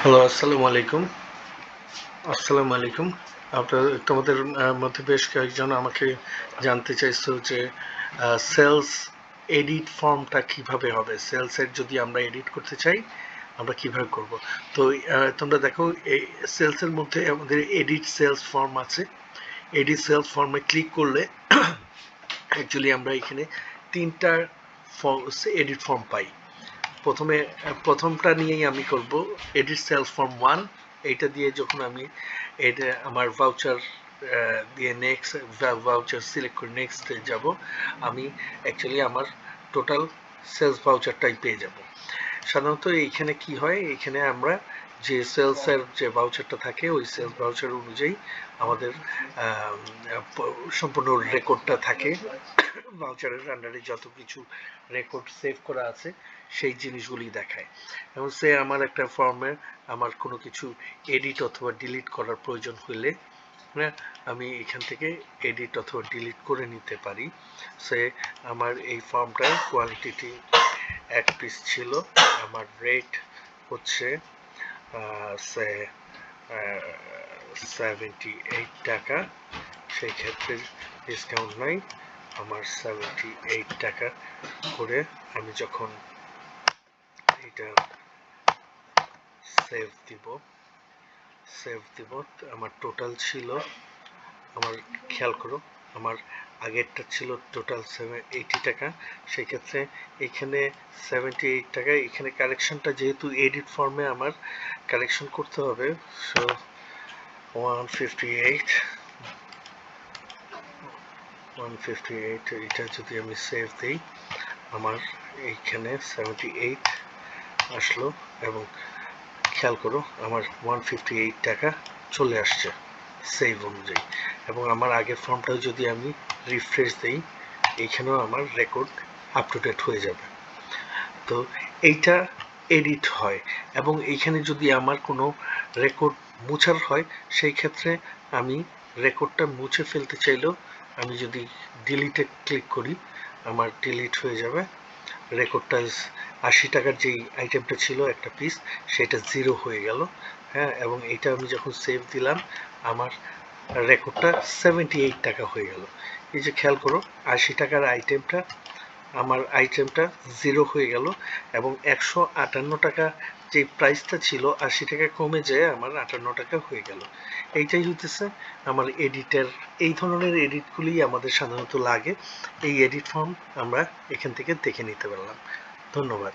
Hello, আসসালামু আলাইকুম। তোমাদের মধ্যে বেশ কয়েকজন আমাকে জানতে চাইছো যে সেলস এডিট ফর্মটা কিভাবে হবে, সেলসের যদি আমরা এডিট করতে চাই আমরা কিভাবে করব। তো তোমরা দেখো, এই সেলসের মধ্যে আমাদের এডিট সেলস ফর্ম আছে। এডিট সেলস ফর্মে ক্লিক করলে অ্যাকচুয়ালি আমরা এখানে তিনটা এডিট ফর্ম পাই। প্রথমটা নিয়েই আমি করব, এডিট সেলস ফর্ম 1। এইটা দিয়ে যখন আমি এটা আমার ভাউচার দিয়ে নেক্সট ভাউচার সিলেক্ট করে নেক্সট যাব, আমি অ্যাকচুয়ালি আমার টোটাল সেলস ভাউচারটাই পেয়ে যাব। সাধারণত এইখানে কি হয়, এইখানে আমরা যে সেলসের যে ভাউচারটা থাকে ওই সেলস ভাউচার অনুযায়ী আমাদের সম্পূর্ণ রেকর্ডটা থাকে। ভাউচারের আন্ডারে যত কিছু রেকর্ড সেভ করা আছে সেই জিনিসগুলি দেখায়। এবং সে আমার একটা ফর্মে আমার কোনো কিছু এডিট অথবা ডিলিট করার প্রয়োজন হলে হ্যাঁ, আমি এখান থেকে এডিট অথবা ডিলিট করে নিতে পারি। সে আমার এই ফর্মটার কোয়ালিটি 1 পিস ছিল, আমার রেট হচ্ছে 78 টাকা। সেই ক্ষেত্রে ডিসকাউন্ট নাই, আমার 78 টাকা করে আমি যখন এটা সেভ দিব আমার টোটাল ছিল, আমার খেয়াল করো, আমার আগেরটা ছিল টোটাল 80 টাকা। সেই ক্ষেত্রে এখানে 78 টাকা, এখানে কারেকশনটা যেহেতু এডিট ফর্মে আমার কারেকশন করতে হবে, সো 158 এটা যদি আমি সেভ দিই, আমার এইখানে 78 আসলো এবং খেয়াল করো আমার 158 টাকা চলে আসছে সেভ অনুযায়ী। এবং আমার আগের ফর্মটাও যদি আমি রিফ্রেশ দিই, এইখানেও আমার রেকর্ড আপ টু ডেট হয়ে যাবে। তো এইটা এডিট হয়। এবং এইখানে যদি আমার কোনো রেকর্ড মুছার হয়, সেই ক্ষেত্রে আমি রেকর্ডটা মুছে ফেলতে চাইলেও আমি যদি ডিলিটে ক্লিক করি, আমার ডিলিট হয়ে যাবে। রেকর্ডটা 80 টাকার যেই আইটেমটা ছিল একটা পিস, সেটা 0 হয়ে গেল। হ্যাঁ, এবং এটা আমি যখন সেভ দিলাম, আমার রেকর্ডটা 78 টাকা হয়ে গেল। এই যে খেয়াল করো, 80 টাকার আইটেমটা আমার 0 হয়ে গেল এবং 158 টাকা যে প্রাইসটা ছিল 80 টাকা কমে যেয়ে আমার 58 টাকা হয়ে গেল। এইটাই হইতেছে আমার এডিটের। এই ধরনের এডিটগুলি আমাদের সাধারণত লাগে। এই এডিট ফর্ম আমরা এখান থেকে দেখে নিতে পারলাম। ধন্যবাদ।